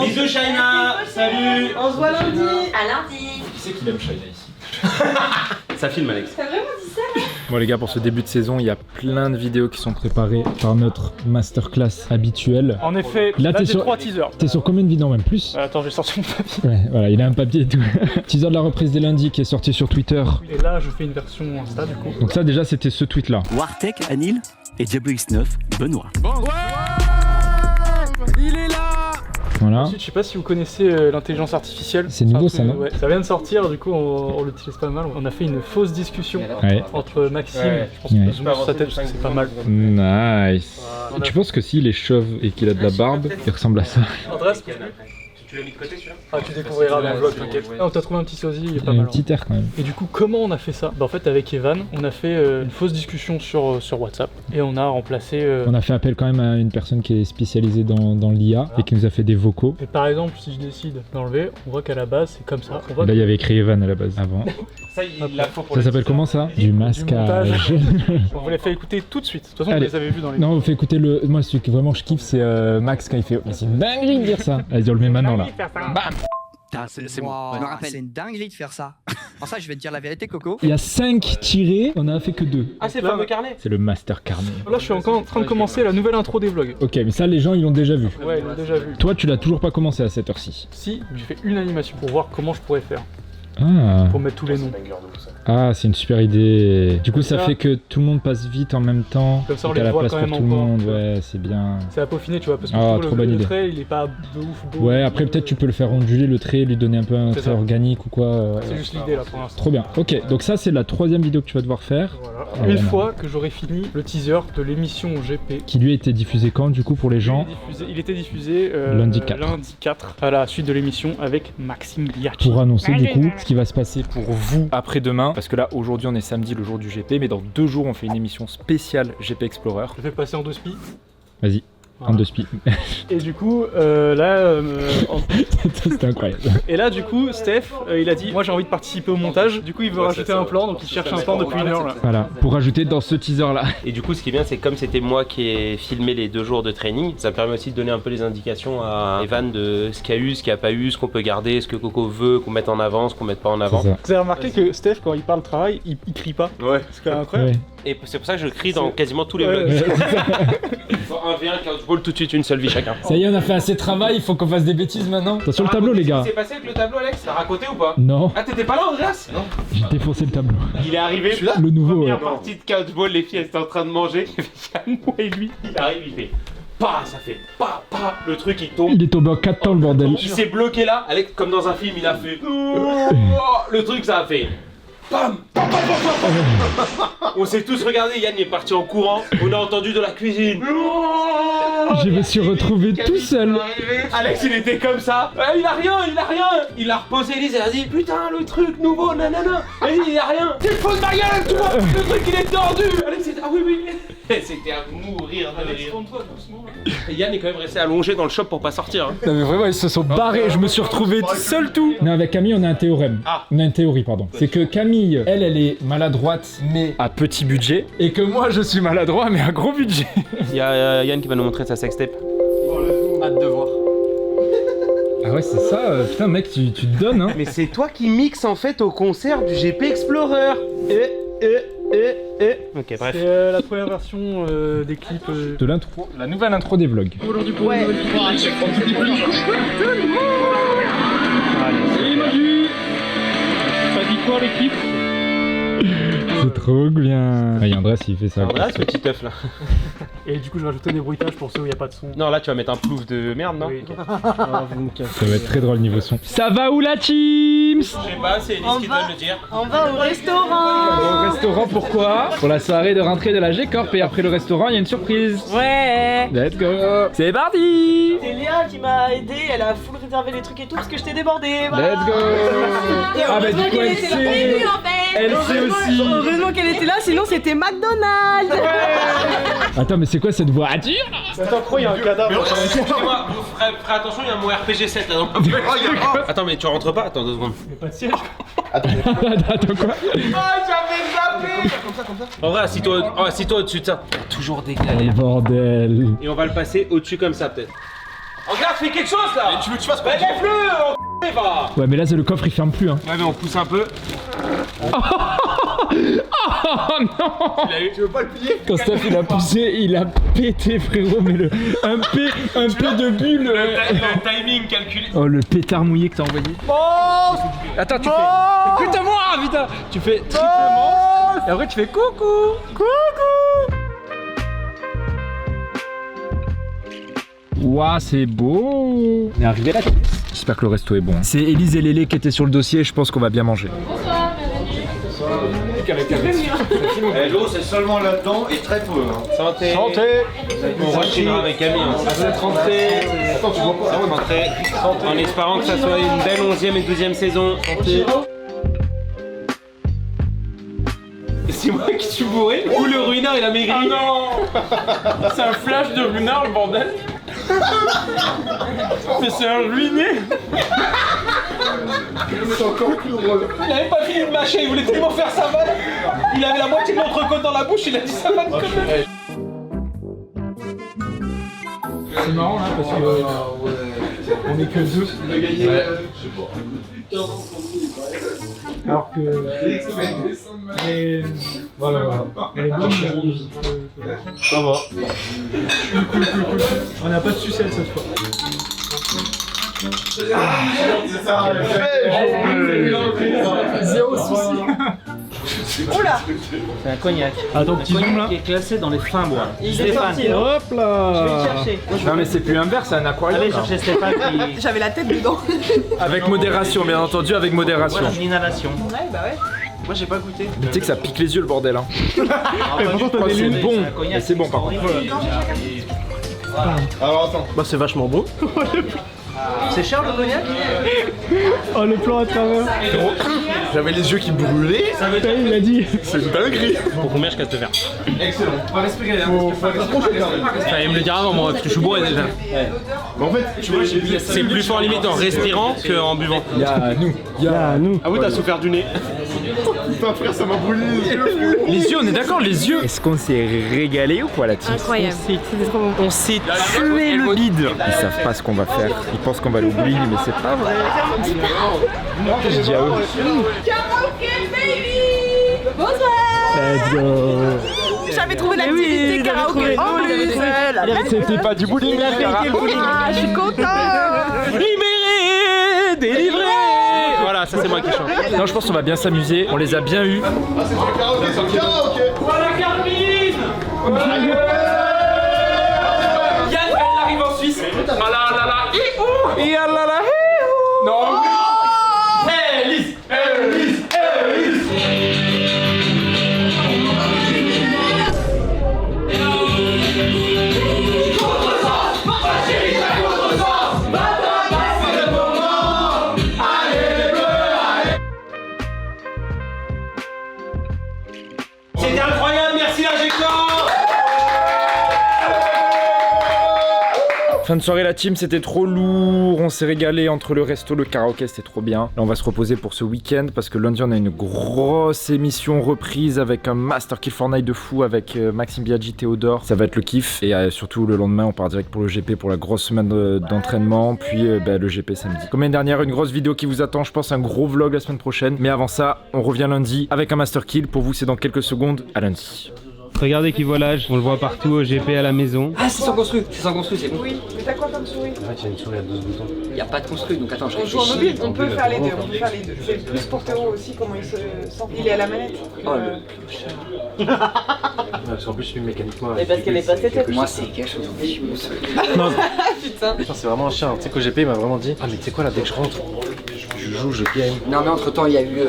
Bisous Shaina, salut. On se voit lundi. À lundi. Qui c'est qui aime Shaina ici? Ça filme Alex. T'as vraiment dit ça là? Bon les gars, pour ce début de saison, il y a plein de vidéos qui sont préparées par notre masterclass habituel. En effet, Là, là t'es j'ai sur- 3 teasers. T'es sur combien de vidéos même plus? Attends, j'ai sorti mon papier. Ouais, voilà, il a un papier et tout. Teaser de la reprise des lundis qui est sorti sur Twitter. Et là, je fais une version Insta du coup. Donc ça déjà, c'était ce tweet là. Wartech, Anil et Diablo X9, Benoît. Il est là. Voilà. Ensuite, je sais pas si vous connaissez l'intelligence artificielle. C'est nouveau, un ça, non? Ouais. Ça vient de sortir, du coup on l'utilise pas mal. On a fait une fausse discussion Ouais. entre Maxime, je pense Ouais. qu'on peut zoomer sur sa tête parce que c'est pas mal. Nice. Tu penses que s'il est chauve et qu'il a de la barbe, il ressemble à ça? Andrés, tu l'as mis de côté celui-là? Ah, tu découvriras dans le vlog, t'inquiète. Ah, on t'a trouvé un petit sosie, il est Il pas a un mal. petit air quand même. Et du coup, comment on a fait ça? Bah en fait, avec Evan, on a fait une fausse discussion sur WhatsApp et on a remplacé. On a fait appel quand même à une personne qui est spécialisée dans l'IA et qui nous a fait des vocaux. Et par exemple, si je décide d'enlever, on voit qu'à la base c'est comme ça. On voit Là, il y avait écrit Evan à la base avant. ça, il l'a faut pour Ça le s'appelle teaser. comment ça? Du masquage. On vous l'a fait écouter tout de suite. De toute façon, Allez. vous les avez vus dans les. Non, on fait écouter le. Moi, celui que vraiment je kiffe, c'est Max quand il fait. Mais c'est une dinguerie de dire ça. Vas-y, on le met maintenant là. Bam! C'est bon. Je me rappelle. C'est une dinguerie de faire ça. En ça, je vais te dire la vérité, Coco. Il y a 5 tirés, on a fait que 2. Ah, c'est le fameux carnet. C'est le master carnet. Là, je suis encore en train de commencer la nouvelle intro des vlogs. Ok, mais ça, les gens, ils l'ont déjà vu. Ouais, ils l'ont déjà vu. Toi, tu l'as toujours pas commencé à cette heure-ci. Si, j'ai fait une animation pour voir comment je pourrais faire. Ah. Pour mettre tous les noms. Ah, c'est une super idée. Du coup, ça fait que tout le monde passe vite en même temps. Comme ça, on t'as les la voit place quand pour même tout le encore. monde. Ouais, c'est bien. C'est à peaufiner, tu vois, parce que Ah, je trop trouve bonne le idée. trait, il est pas de ouf beau. Ouais, après peut-être tu peux le faire onduler le trait, lui donner un peu un C'est trait ça. organique ou quoi. C'est juste l'idée là pour l'instant. Trop bien. Ok, donc ça c'est la 3e vidéo que tu vas devoir faire. Une fois que j'aurai fini le teaser de l'émission GP. Qui lui a été diffusé quand du coup pour les gens? Il était diffusé lundi 4. Lundi 4 à la suite de l'émission avec Maxime Liacci. Pour annoncer du coup ce qui va se passer pour vous après-demain. Parce que là aujourd'hui on est samedi, le jour du GP, mais dans 2 jours on fait une émission spéciale GP Explorer. Je vais passer en 2 spi. Vas-y. En 2 spi. Et du coup, là... C'était incroyable. Et là, du coup, Steph, il a dit, moi j'ai envie de participer au montage. Du coup, il veut rajouter un plan, donc il cherche un plan depuis 1 heure là. Voilà, pour rajouter dans ce teaser là. Et du coup, ce qui est bien, c'est comme c'était moi qui ai filmé les 2 jours de training, ça permet aussi de donner un peu les indications à Evan de ce qu'il y a eu, ce qu'il n'y a pas eu, ce qu'on peut garder, ce que Coco veut qu'on mette en avant, ce qu'on mette pas en avant. Vous avez remarqué que Steph, quand il parle travail, il crie pas. Ouais. C'est quand même incroyable. Et c'est pour ça que je crie dans quasiment tous les Ouais, vlogs. ouais. Il faut un V1, couchball, tout de suite une seule vie chacun. Ça y est, on a fait assez de travail, il faut qu'on fasse des bêtises maintenant. Attention le tableau les gars. Qu'est-ce qui s'est passé avec le tableau, Alex? T'as raconté ou pas? Non, Ah, t'étais pas là, Andreas? Non. j'ai défoncé le tableau. Il est arrivé, Le nouveau, première ouais. partie de couchball, les filles elles étaient en train de manger. Il y avait moi et lui, il arrive, il fait pas, ça fait pas, le truc il tombe. Il est tombé en 4 temps le bordel. Il s'est bloqué là, Alex, comme dans un film, il a fait le truc, ça a fait bam. On s'est tous regardés, Yann est parti en courant, on a entendu de la cuisine. Je me suis retrouvé tout seul. Alex il était comme ça, il a rien. Il a reposé Elise, elle a dit putain le truc nouveau, nanana. Et il a rien, t'es le faux de ma gueule, tu vois, le truc il est tordu. Alex était, ah oui. C'était à mourir de rire. Et Yann est quand même resté allongé dans le shop pour pas sortir. Hein. Non mais vraiment ils se sont barrés, je me suis retrouvé seul tout. Non avec Camille on a un théorème. On a une théorie pardon. C'est que Camille, elle est maladroite mais à petit budget. Et que moi je suis maladroit mais à gros budget. Il y a Yann qui va nous montrer sa sextape. Hâte de voir. Ah ouais c'est ça, putain mec tu te donnes hein. Mais c'est toi qui mixes en fait au concert du GP Explorer. Ok bref. C'est la première version des clips. De l'intro, la nouvelle intro des vlogs. Aujourd'hui pour une nouvelle vidéo. Salut Manu. Ça dit quoi l'équipe? C'est trop bien. Ah, y a Andreas il fait ça. Voilà ce petit œuf là. Et du coup je vais rajouter des bruitages pour ceux où il n'y a pas de son. Non là tu vas mettre un plouf de merde non? Oui, Ça va être très drôle niveau son. Ça va où la teams? Je sais pas, c'est Elise qui doit me le dire. On va au restaurant. Au restaurant pourquoi? Pour la soirée de rentrée de la G-Corp et après le restaurant il y a une surprise. Ouais. Let's go. C'est parti. C'est Léa qui m'a aidé, elle a full réservé les trucs et tout parce que je t'ai débordé. Voilà. Let's go. Et Ah bah heureusement du coup qu'elle elle était là. sait. Elle sait aussi. Heureusement qu'elle était là, sinon c'était McDonald's. Attends mais c'est quoi cette voiture là? Attends, pourquoi il y a un cadavre? Excusez-moi, ferez attention, il y a mon RPG 7 là dans le Attends mais tu rentres pas? Attends 2 secondes. Il n'y a pas de siège. Attends quoi? Oh j'avais zappé. Comme ça. En vrai assis-toi au-dessus de ça. Toujours décalé. Oh bordel. Et on va le passer au-dessus comme ça peut-être. Regarde, fais quelque chose là. Tu veux que tu fasses quoi? Lève-le, va. Ouais mais là c'est le coffre il ferme plus hein. Ouais mais on pousse un peu. Oh non. Tu veux pas le plier? Quand Steph il a poussé, il a pété frérot mais un P de bulle. Le timing calculé. Oh le pétard mouillé que t'as envoyé. Attends tu fais putain-moi putain. Tu fais triplement et après tu fais coucou. Ouah c'est beau. On est arrivé là. J'espère que le resto est bon. C'est Elise et Lélé qui étaient sur le dossier, je pense qu'on va bien manger. L'eau c'est seulement là-dedans et très peu. Santé. Santé. On rechignera avec Camille. Attends, tu vois pas? Santé. En espérant que ça soit une belle 11e et 12e saison. Santé. C'est moi qui suis bourré ou le ruinard il a maigri? Ah non. C'est un flash de ruinard le bordel. Mais c'est un ruiné. C'est encore plus drôle. Il avait pas fini de mâcher, il voulait tellement faire sa vanne. Il avait la moitié de l'entrecôte dans la bouche, il a dit sa vanne comme même. C'est marrant là parce que on est que 2. Ouais. Alors que. Mais. Voilà. Elle est bonne, Ça va. On n'a pas de sucette cette fois. C'est ça, Zéro souci. Oula. C'est un cognac. Attends, petit zoom là. Qui est classé dans les fins bois. Il est sorti, là. Hop là. Je vais le chercher. Non mais c'est plus un verre, c'est un aquarium. Allez là. chercher Stéphane qui... J'avais la tête dedans. Avec modération, bien entendu, avec modération. Voilà, une inhalation. Ouais, bah ouais. Moi j'ai pas goûté. Mais tu sais que ça pique les yeux le bordel hein. C'est bon, mais c'est bon par contre. Alors attends. Bah c'est vachement beau. C'est cher le cognac? Oh le plan à travers. J'avais les yeux qui brûlaient. Ça veut dire Il a dit. C'est une dinguerie. Pour combien je casse le verre? Excellent. On va respirer. Faut s'approcher quand même. Fallait me le dire avant moi parce que je suis bourré déjà. Mais en fait, tu vois, j'ai vu C'est plus fort limite en respirant qu'en buvant. Il y a nous. Ah nous. Ah oui, t'as souffert du nez. Putain frère, ça m'a brûlé les yeux. Les yeux, on est d'accord, les yeux. Est-ce qu'on s'est régalé ou quoi la team? Incroyable. C'était trop bon. On s'est tué le bide. Ils savent pas ce qu'on va faire. Ils pensent qu'on va l'oublier, mais c'est pas vrai. Je dis à eux. Karaoke baby. Bonsoir. Let's go. J'avais trouvé l'activité karaoké en plus. C'était pas du bowling, Ah, je suis content. Libéré, délivré. Voilà, ça c'est moi qui chante. Non, je pense qu'on va bien s'amuser. On les a bien eus. Ah, c'est sur le karaoké, sur le karaoké. Voilà Carmine. Yann, elle arrive en Suisse. Ah là là là, Et ah là là. Non. Elise, Elise, Elise. C'était incroyable, merci la Gécor. Fin de soirée la team, c'était trop lourd, on s'est régalé entre le resto, le karaoké, c'était trop bien. Là on va se reposer pour ce week-end parce que lundi on a une grosse émission reprise avec un Master Kill Fortnite de fou avec Maxime Biaggi, Théodore, ça va être le kiff. Et surtout le lendemain on part direct pour le GP pour la grosse semaine d'entraînement, puis le GP samedi. Comme l'année dernière, une grosse vidéo qui vous attend, je pense un gros vlog la semaine prochaine. Mais avant ça, on revient lundi avec un Master Kill, pour vous c'est dans quelques secondes, à lundi. Regardez qui volage, on le voit partout au GP à la maison. Ah, c'est sans construit, c'est bon. Oui, mais t'as quoi comme souris? En fait, il y a une souris à 12 boutons. Il n'y a pas de construit, donc attends, je On joue en réfléchis. mobile, on peut faire les deux, C'est plus pour Théo aussi, comment il se sent. Il est à la manette. Oh, Parce qu'en plus, lui, mécaniquement. Et parce qu'elle est pas tête. Moi, c'est quelque chose de chimie. Putain. Putain, c'est vraiment un chien. Tu sais qu'au GP, il m'a vraiment dit: ah, mais tu sais quoi, là, dès que je rentre, je joue, je game. Non, mais entre temps, il y a eu.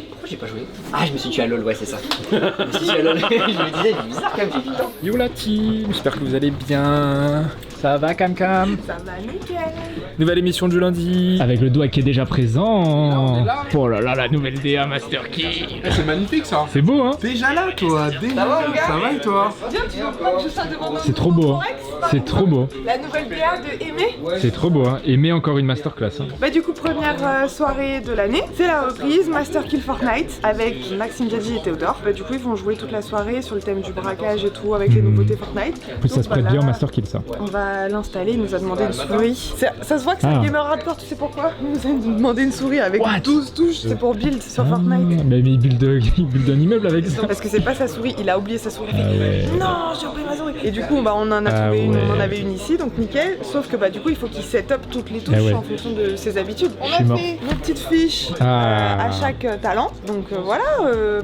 Pourquoi j'ai pas joué? Ah, je me suis tué à LoL, ouais, c'est ça. Je me suis tué à LoL. Je me disais, c'est bizarre quand même, j'ai dit tant. Yo la team, j'espère que vous allez bien. Ça va Cam Cam? Ça va nickel. Nouvelle émission du lundi. Avec le doigt qui est déjà présent. Oh là là, la nouvelle DA Master Key. C'est magnifique ça. C'est beau hein? Déjà là toi, déjà. Ça va et toi? Viens, tu veux pas que je sois devant moi? C'est trop beau. C'est trop beau. La nouvelle BA de Aimé. C'est trop beau hein. Aimer encore une masterclass. Hein. Bah du coup première soirée de l'année, c'est la reprise Master Kill Fortnite avec Maxime Biaggi et Théodore. Bah du coup ils vont jouer toute la soirée sur le thème du braquage et tout avec les nouveautés Fortnite. En plus ça se prête bien au Master Kill ça. On va l'installer, il nous a demandé une souris. Ça se voit que c'est un gamer hardcore, tu sais pourquoi? Il nous a demandé une souris avec 12 touches, c'est pour build sur Fortnite. Mais il build un immeuble avec ça. Parce que c'est pas sa souris, il a oublié sa souris. Ah ouais. Non, j'ai oublié ma souris. Et du coup, bah, on en a trouvé une, on en avait une ici, donc nickel. Sauf que bah du coup, il faut qu'il set up toutes les touches en fonction de ses habitudes. On a fait nos petites fiches à chaque talent. Donc voilà,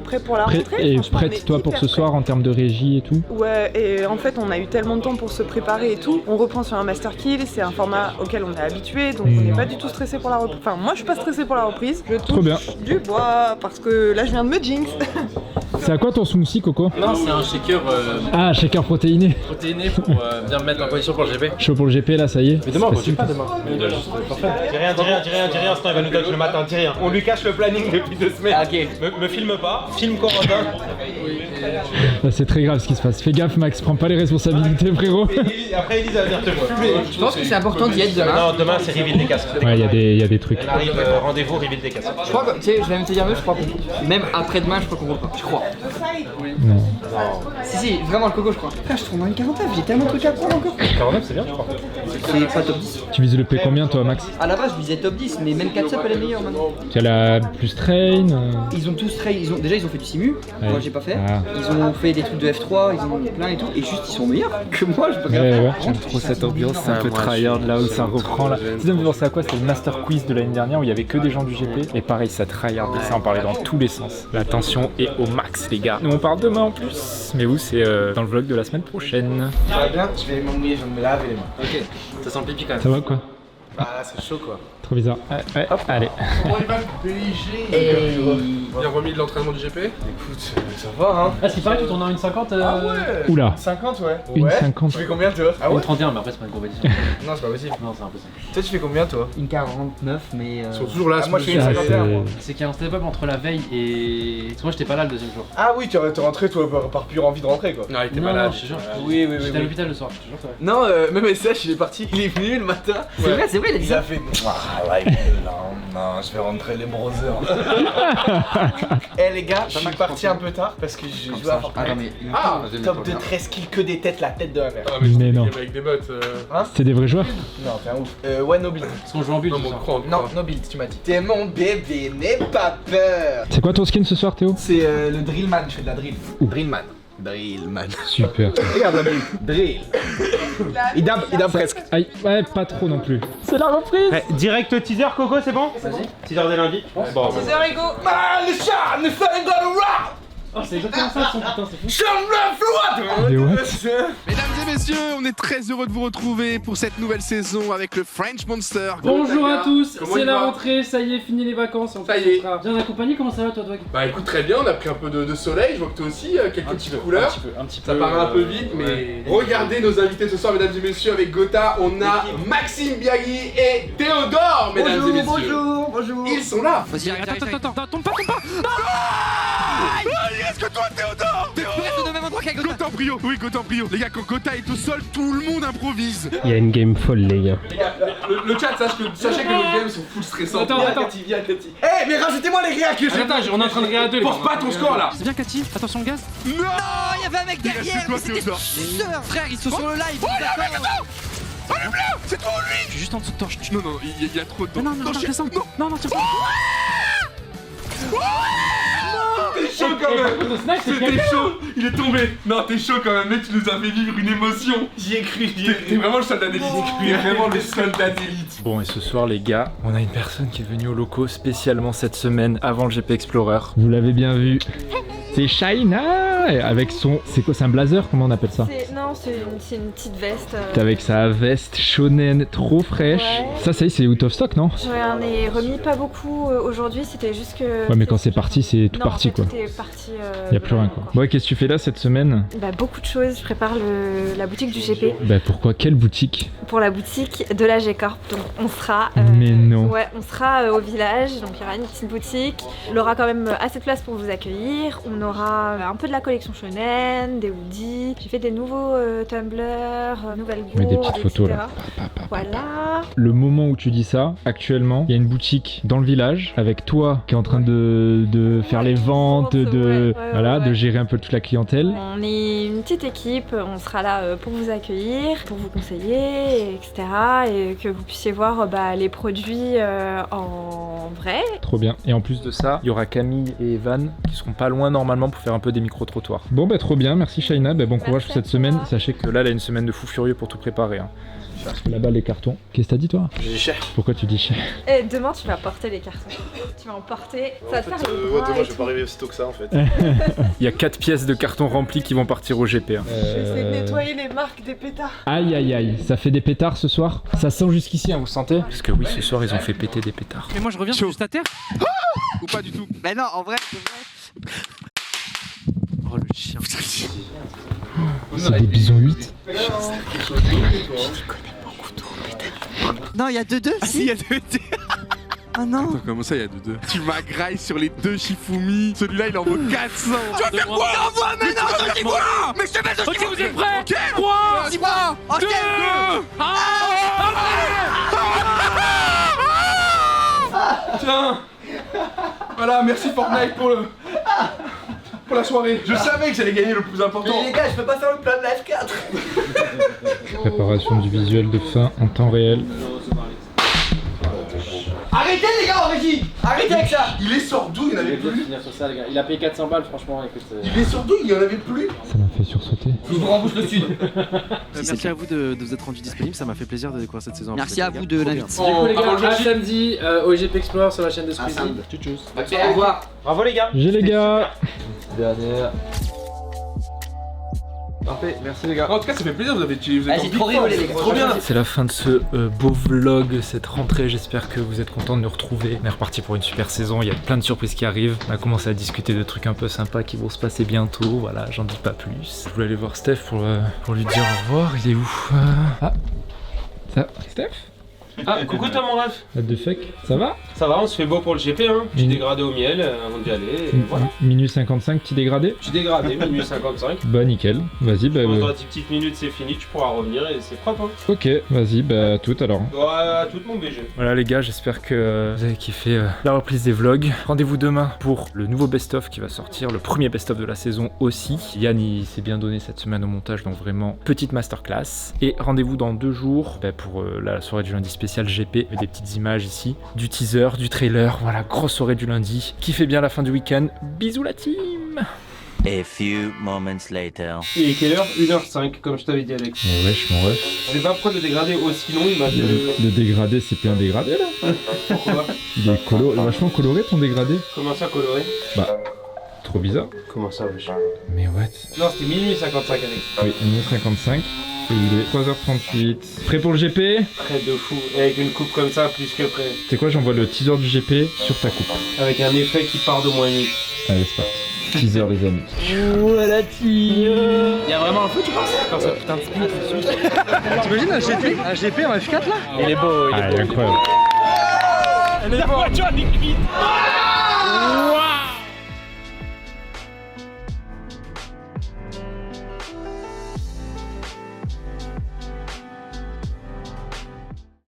prêt pour la rentrée. Et prête toi pour ce soir en termes de régie et tout? Ouais, et en fait, on a eu tellement de temps pour se préparer et tout. On reprend sur un Master Kill, c'est un format auquel on est habitué, donc on n'est pas du tout stressé pour la reprise. Enfin, moi, je suis pas stressé pour la reprise. Je touche du bois parce que là, je viens de me jinx. C'est à quoi ton smoothie, Coco? Non, c'est un shaker. Ah, shaker protéiné. Protéiné pour bien me mettre en condition pour le GP. Chaud pour le GP là, ça y est. Mais demain, on continue pas demain. Dis rien, sinon il va nous toucher le matin, dis rien. On lui cache le planning depuis 2 semaines. Ok. Me filme pas, filme Corentin. C'est très grave ce qui se passe. Fais gaffe, Max, prends pas les responsabilités, frérot. Après, Elise va venir te voir. Je pense que c'est important d'y être demain. Non, demain c'est reveal des casques. Ouais, il y a des trucs. Elle arrive, rendez-vous, reveal des casques. Je crois que, tu sais, je vais même te dire, je crois que même après-demain, je crois qu'on roule pas. Je crois. Non. Si, vraiment le coco, je crois. Frère, je tourne dans une 49, j'ai tellement de trucs à prendre encore. 49, c'est bien, je crois. C'est pas top 10. Tu vises le P combien toi, Max? À la base, je visais top 10, mais même 4 elle est meilleure maintenant. Tu as la plus train Ils ont tous train, déjà ils ont fait du simu, Ouais. moi j'ai pas fait. Ah. Ils ont fait des trucs de F3, ils en ont plein et tout, et juste ils sont meilleurs que moi, je peux rien Ouais, faire. ouais. J'aime trop cette ambiance, c'est un peu tryhard là où ça reprend là. Tu sais, ça me fait penser à quoi? C'était le Master Quiz de l'année dernière où il y avait que des gens du GP. Et pareil, ça tryhard, ça en parlait dans tous les sens. La tension est au max, les gars. Nous on part demain en plus. Mais vous, c'est dans le vlog de la semaine prochaine. Ça va bien, je vais m'emmener, je vais me laver les mains. Ok, ça sent le pipi quand même. Ça va quoi? Ah, c'est chaud quoi. Trop bizarre. Ouais, hop, allez. Comment il va le PSG? Bien remis de l'entraînement du GP. Écoute, ça va hein. Ah, c'est pareil, tu tournes en 1,50 Ah ouais. Oula. 50 ouais. Une Ouais. 50. Tu fais combien toi? Ah Une ouais. 31, mais après, c'est pas une compétition. Non, c'est pas possible. Non, c'est impossible. Toi, tu fais combien toi? Une 49, mais. Ils sont toujours là. Ah, moi je fais une Ah, 51 moi. C'est qu'il y a un step-up entre la veille et. Parce que moi j'étais pas là le deuxième jour. Ah oui, t'es rentré toi par pure envie de rentrer quoi. Non, il était Non, malade. non, je te jure. Oui, oui, J'étais à oui. l'hôpital le soir, je te jure. Ouais. Non, même SH il est parti, il est venu le matin. C'est vrai, il a dit Il ça. a fait. Ah ouais, non, je vais rentrer les brothers. Eh les gars, je suis parti un peu tard parce que j'ai joué à Fortnite. Ah non, mais. Ah, top de 13 kills que des têtes, la tête de ma mère. Ah, mais Mais non. avec des bots. C'est des vrais joueurs? Non, t'es un ouf. Ouais, no build. Parce qu'on joue en but. Non, ce mon soir. croix. Non, no build, tu m'as dit. T'es mon bébé, n'aie pas peur. C'est quoi ton skin ce soir, Théo? C'est le Drillman, je fais de la drill. Drillman. Drillman. Super. Regarde la drill. Il dab presque. Aïe, ouais, pas trop non plus. C'est la reprise. Direct teaser, Coco, c'est bon? Vas-y. Teaser dès lundi? Bon. 10h ego. Ah, le chat, ne fait pas le rap. Oh, c'est exactement ça son putain, c'est fou. Des what? Mesdames et messieurs, on est très heureux de vous retrouver pour cette nouvelle saison avec le French Monster. Bonjour à tous, Comment c'est il la va rentrée, ça y est, fini les vacances. En Ça plus, y est. on sera bien accompagné. Comment ça va toi, Dwag? Bah écoute, très bien, on a pris un peu de soleil. Je vois que toi aussi, quelques petites couleurs. Un petit Ça paraît un peu vite, mais regardez nos invités ce soir, mesdames et messieurs. Avec Gotha, on a Maxime Biagui et Théodore, mesdames et messieurs. Bonjour. Ils sont là. Vas-y, attends, tombe pas. Est-ce que toi, Théodore Gotham Brio, oui, Gotham Brio. Les gars, quand Gotha est au sol, tout le monde improvise. Il y a une game folle, les gars. Les gars, le chat, sachez que nos games sont full stressants. Attends. Viens, Cathy. Eh, mais rajoutez-moi les réacs que j'ai. Attends, on est en train de regarder à deux. Force pas ton score là. C'est bien, Cathy, attention au gaz. Non, Il y avait un mec derrière, toi, Théodore. frère, ils sont sur le live. Allume-le. C'est toi ou lui? Je suis juste en dessous de toi. Non, il y a trop de... Non, descends. Non, tiens. T'es chaud quand même. C'était chaud. Il est tombé. Non, t'es chaud quand même, mec. Tu nous as fait vivre une émotion. J'y ai cru. T'es vraiment le soldat d'élite. T'es vraiment le soldat d'élite. Bon, et ce soir, les gars, on a une personne qui est venue au loco spécialement cette semaine avant le GP Explorer. Vous l'avez bien vu. C'est Shaina avec son... C'est quoi? C'est un blazer? Comment on appelle ça? Non, c'est une petite veste. Avec sa veste shonen trop fraîche. Ouais. Ça y est, c'est out of stock, non? J'en ai remis pas beaucoup aujourd'hui, c'était juste que... Ouais, mais quand c'est parti, c'est tout Non, parti, en fait, quoi. tout est parti, Y a plus rien, quoi. Ouais, qu'est-ce que tu fais là cette semaine? Bah, beaucoup de choses, je prépare la boutique du GP. Bah, pourquoi? Quelle boutique? Pour la boutique de la G-Corp, donc on sera... Mais non. Ouais, on sera au village, donc il y aura une petite boutique. Il aura quand même assez de place pour vous accueillir. On aura un peu de la collection shonen, des hoodies. J'ai fait des nouveaux tumblers, nouvelles gourdes, Mais des petites photos, etc. là. Voilà. Le moment où tu dis ça, actuellement, il y a une boutique dans le village avec toi qui est en train de faire les ventes, de gérer un peu toute la clientèle. On est une petite équipe, on sera là pour vous accueillir, pour vous conseiller, etc. Et que vous puissiez voir les produits en vrai. Trop bien. Et en plus de ça, il y aura Camille et Evan qui seront pas loin normalement pour faire un peu des micro-trottoirs. Bon, bah trop bien, merci Shaina, bon courage pour cette semaine. Sachez que là, elle a une semaine de fou furieux pour tout préparer. Hein. Parce que là-bas, les cartons. Qu'est-ce que t'as dit toi? Je dis cher. Pourquoi tu dis cher? Et demain, tu vas porter les cartons. Tu vas en porter. Ça va te faire le bras demain, et je vais tout. pas arriver aussitôt que ça en fait. Il y a 4 pièces de carton remplis qui vont partir au GP. Hein. Je vais essayer de nettoyer les marques des pétards. Aïe aïe aïe, ça fait des pétards ce soir? Ça sent jusqu'ici, hein, vous sentez? Parce que oui, ce soir, ils ont fait péter des pétards. Mais moi je reviens juste à terre. Ou pas du tout. Mais non, en vrai. Oh le chien. C'est des bisons 8. Non, il y a 2-2. Ah si, il y a 2-2. Ah non. Attends, comment ça, il y a 2-2? Tu m'agrailles sur les 2 Shifumi. Celui-là, il en vaut 400. Tu vas faire quoi? Envoie maintenant, tu quoi? Mais je te mets de Ok, vous êtes prêts? Ok. 3, 3, 2, Tiens. Voilà, merci Fortnite pour le... pour la soirée. Je savais que j'allais gagner le plus important. Mais les gars, je peux pas faire le plan de la F4. Préparation du visuel de fin en temps réel. Arrêtez les gars en régie. Arrêtez avec ça. Il est sur d'où? Il y en avait plus. Sur ça, les gars. Il a payé 400 balles, franchement. Écoute, Il est sur d'où? Il y en avait plus. Ça m'a fait sursauter. Je vous rembourse le sud. Merci à vous de vous être rendu disponible, ça m'a fait plaisir de découvrir cette saison. Merci à vous de l'inviter. Du coup, les gars, à samedi au GP Explore sur la chaîne de Squeezie. Tchuss. Au revoir. Bravo les gars. J'ai les gars. Dernière. Parfait, merci les gars. En tout cas, ça fait plaisir, vous êtes j'ai trop rigolé les gars. Trop bien. C'est la fin de ce beau vlog, cette rentrée. J'espère que vous êtes contents de nous retrouver. On est reparti pour une super saison. Il y a plein de surprises qui arrivent. On a commencé à discuter de trucs un peu sympas qui vont se passer bientôt. Voilà, j'en dis pas plus. Je voulais aller voir Steph pour lui dire au revoir. Il est où? Ah, ça, Steph? Ah, coucou toi mon ref. What the fuck? Ça va? Ça va, on se fait beau pour le GP, hein. Petit dégradé au miel avant d'y aller. Et voilà. Minuit 55, petit dégradé? Petit dégradé, minuit 55. Bah nickel, vas-y. Bah, Dans 10 petites minutes c'est fini, tu pourras revenir et c'est propre. Hein. Ok, vas-y, bah à tout alors. Ouais, à tout mon BG. Voilà les gars, j'espère que vous avez kiffé la reprise des vlogs. Rendez-vous demain pour le nouveau best-of qui va sortir, le premier best-of de la saison aussi. Yann il s'est bien donné cette semaine au montage, donc vraiment petite masterclass. Et rendez-vous dans 2 jours pour la soirée du lundi spécial GP, avec des petites images ici, du teaser, du trailer, voilà, grosse soirée du lundi. Kiffez bien la fin du week-end, bisous la team. A few moments later. Il est quelle heure? 1h05 comme je t'avais dit Alex. Mais wesh mon ref. Je sais pas pourquoi le dégradé aussi long il m'a fait... Le dégradé c'est plus un dégradé là. Pourquoi? Il est vachement coloré ton dégradé. Comment ça coloré? Bah, trop bizarre. Comment ça wesh? Mais what? Non c'était minuit 55 Alex. Oui, minuit 55. Et il est 3h38. Prêt pour le GP? Prêt de fou. Et avec une coupe comme ça, plus que prêt. C'est quoi, j'envoie le teaser du GP sur ta coupe. Avec un effet qui part de moins 8. Allez, c'est parti. Teaser les amis. Voilà team. Y'a vraiment un feu tu penses? Faire ce putain de split. T'imagines un GP en F4 là? Il est beau, il est incroyable. Elle est beau. La voiture elle est cuite.